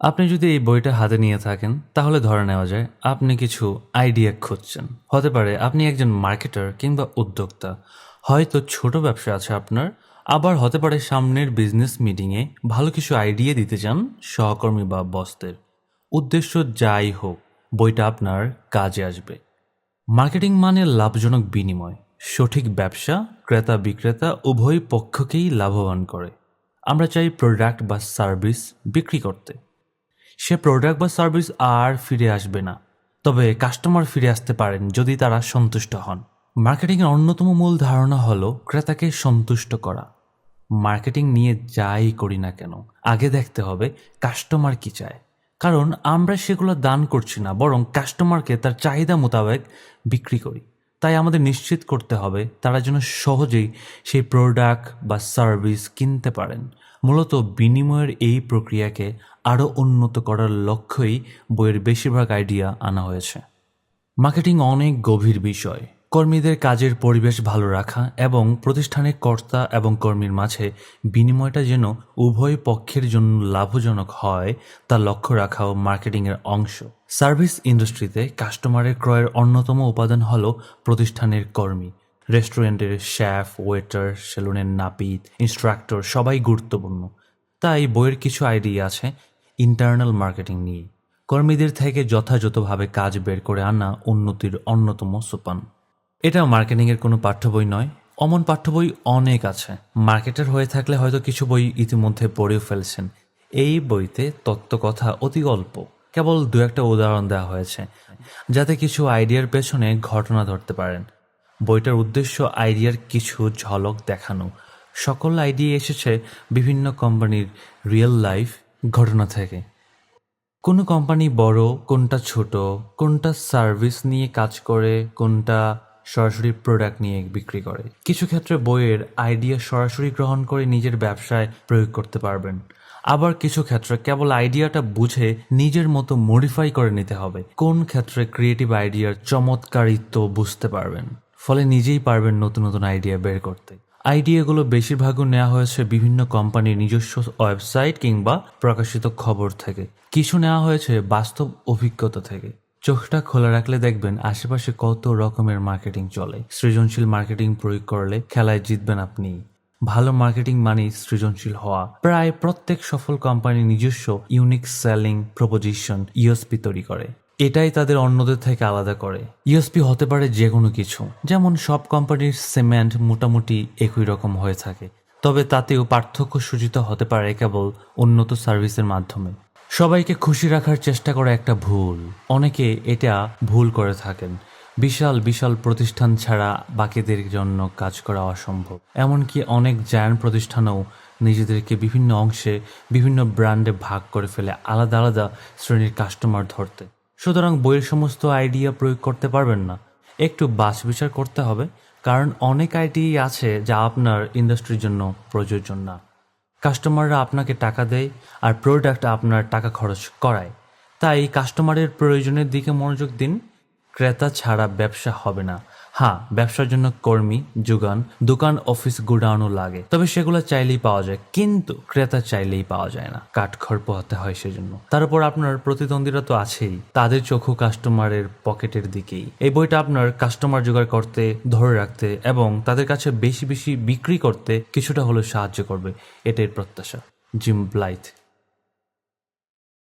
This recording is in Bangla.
আপনি যদি এই বইটা হাতে নিয়ে থাকেন তাহলে ধরে নেওয়া যায় আপনি কিছু আইডিয়া খুঁজছেন। হতে পারে আপনি একজন মার্কেটার কিংবা উদ্যোক্তা, হয়তো ছোট ব্যবসা আছে আপনার, আবার হতে পারে সামনের বিজনেস মিটিংয়ে ভালো কিছু আইডিয়া দিতে চান সহকর্মী বা বসদের। উদ্দেশ্য যাই হোক, বইটা আপনার কাজে আসবে। মার্কেটিং মানে লাভজনক বিনিময়। সঠিক ব্যবসা ক্রেতা বিক্রেতা উভয় পক্ষকেই লাভবান করে। আমরা চাই প্রোডাক্ট বা সার্ভিস বিক্রি করতে, সে প্রোডাক্ট বা সার্ভিস আর ফিরে আসবে না, তবে কাস্টমার ফিরে আসতে পারেন যদি তারা সন্তুষ্ট হন। মার্কেটিংয়ের অন্যতম মূল ধারণা হলো ক্রেতাকে সন্তুষ্ট করা। মার্কেটিং নিয়ে যাই করি না কেন, আগে দেখতে হবে কাস্টমার কি চায়। কারণ আমরা সেগুলো দান করছি না, বরং কাস্টমারকে তার চাহিদা মোতাবেক বিক্রি করি। তাই আমাদের নিশ্চিত করতে হবে তারা যেন সহজেই সেই প্রোডাক্ট বা সার্ভিস কিনতে পারেন। মূলত বিনিময়ের এই প্রক্রিয়াকে আরও উন্নত করার লক্ষ্যেই বইয়ের বেশিরভাগ আইডিয়া আনা হয়েছে। মার্কেটিং অনেক গভীর বিষয়। কর্মীদের কাজের পরিবেশ ভালো রাখা এবং প্রতিষ্ঠানের কর্তা এবং কর্মীর মাঝে বিনিময়টা যেন উভয় পক্ষের জন্য লাভজনক হয় তা লক্ষ্য রাখাও মার্কেটিংয়ের অংশ। সার্ভিস ইন্ডাস্ট্রিতে কাস্টমারের ক্রয়ের অন্যতম উপাদান হল প্রতিষ্ঠানের কর্মী। রেস্টুরেন্টের শেফ, ওয়েটার, সেলুনের নাপিত, ইনস্ট্রাক্টর সবাই গুরুত্বপূর্ণ। তাই বইয়ের কিছু আইডিয়া আছে ইন্টারনাল মার্কেটিং নিয়ে। কর্মীদের থেকে যথাযথভাবে কাজ বের করে আনা উন্নতির অন্যতম সোপান। এটা মার্কেটিংয়ের কোনো পাঠ্য বই নয়, অমন পাঠ্য বই অনেক আছে। মার্কেটার হয়ে থাকলে হয়তো কিছু বই ইতিমধ্যে পড়েও ফেলছেন। এই বইতে তত্ত্বকথা অতি অল্প, কেবল দু একটা উদাহরণ দেওয়া হয়েছে যাতে কিছু আইডিয়ার পেছনে ঘটনা ধরতে পারেন। বইটার উদ্দেশ্য আইডিয়ার কিছু ঝলক দেখানো। সকল আইডিয়া এসেছে বিভিন্ন কোম্পানির রিয়েল লাইফ ঘটনা থেকে। কোনো কোম্পানি বড়, কোনটা ছোট, কোনটা সার্ভিস নিয়ে কাজ করে, কোনটা সরাসরি প্রোডাক্ট নিয়ে বিক্রি করে। কিছু ক্ষেত্রে বইয়ের আইডিয়া সরাসরি গ্রহণ করে নিজের ব্যবসায় প্রয়োগ করতে পারবেন, আবার কিছু ক্ষেত্রে কেবল আইডিয়াটা বুঝে নিজের মতো মডিফাই করে নিতে হবে। কোন ক্ষেত্রে ক্রিয়েটিভ আইডিয়ার চমৎকারিত্ব বুঝতে পারবেন, ফলে নিজেই পারবেন নতুন নতুন আইডিয়া বের করতে। আইডিয়াগুলো বেশিরভাগও নেওয়া হয়েছে বিভিন্ন কোম্পানির নিজস্ব ওয়েবসাইট কিংবা প্রকাশিত খবর থেকে। কিছু নেওয়া হয়েছে বাস্তব অভিজ্ঞতা থেকে। চোখটা খোলা রাখলে দেখবেন আশেপাশে কত রকমের মার্কেটিং চলে। সৃজনশীল মার্কেটিং প্রয়োগ করলে খেলায় জিতবেন আপনি। ভালো মার্কেটিং মানেই সৃজনশীল হওয়া। প্রায় প্রত্যেক সফল কোম্পানি নিজস্ব ইউনিক সেলিং প্রপোজিশন ইউএসপি তৈরি করে। এটাই তাদের অন্যদের থেকে আলাদা করে। ইউএসপি হতে পারে যে কোনো কিছু, যেমন সব কোম্পানির সিমেন্ট মোটামুটি একই রকম হয়ে থাকে, তবে তাতেও পার্থক্য সূচিত হতে পারে কেবল উন্নত সার্ভিসের মাধ্যমে। সবাইকে খুশি রাখার চেষ্টা করা একটা ভুল। অনেকে এটা ভুল করে থাকেন। বিশাল বিশাল প্রতিষ্ঠান ছাড়া বাকিদের জন্য কাজ করা অসম্ভব। এমনকি অনেক জায়ান্ট প্রতিষ্ঠানও নিজেদেরকে বিভিন্ন অংশে বিভিন্ন ব্র্যান্ডে ভাগ করে ফেলে আলাদা আলাদা শ্রেণীর কাস্টমার ধরতে। সুতরাং বইয়ের সমস্ত আইডিয়া প্রয়োগ করতে পারবেন না, একটু বাছবিচার করতে হবে। কারণ অনেক আইডিয়া আছে যা আপনার ইন্ডাস্ট্রির জন্য প্রযোজ্য না। কাস্টমাররা আপনাকে টাকা দেয় আর প্রোডাক্ট আপনার টাকা খরচ করায়। তাই কাস্টমারের প্রয়োজনের দিকে মনোযোগ দিন। ক্রেতা ছাড়া ব্যবসা হবে না। হ্যাঁ, ব্যবসার জন্য কর্মী, যোগান, দোকান, অফিস, গোডাউনও লাগে, তবে সেগুলো চাইলেই পাওয়া যায়, কিন্তু ক্রেতা চাইলেই পাওয়া যায় না। কাঠখড় পোহাতে হয় সেজন্য। তার উপর আপনার প্রতিদ্বন্দ্বীরা তো আছেই, তাদের চোখও কাস্টমারের পকেটের দিকেই। এই বইটা আপনার কাস্টমার জোগাড় করতে, ধরে রাখতে এবং তাদের কাছে বেশি বেশি বিক্রি করতে কিছুটা হলেও সাহায্য করবে, এটাই প্রত্যাশা। Gym blithe.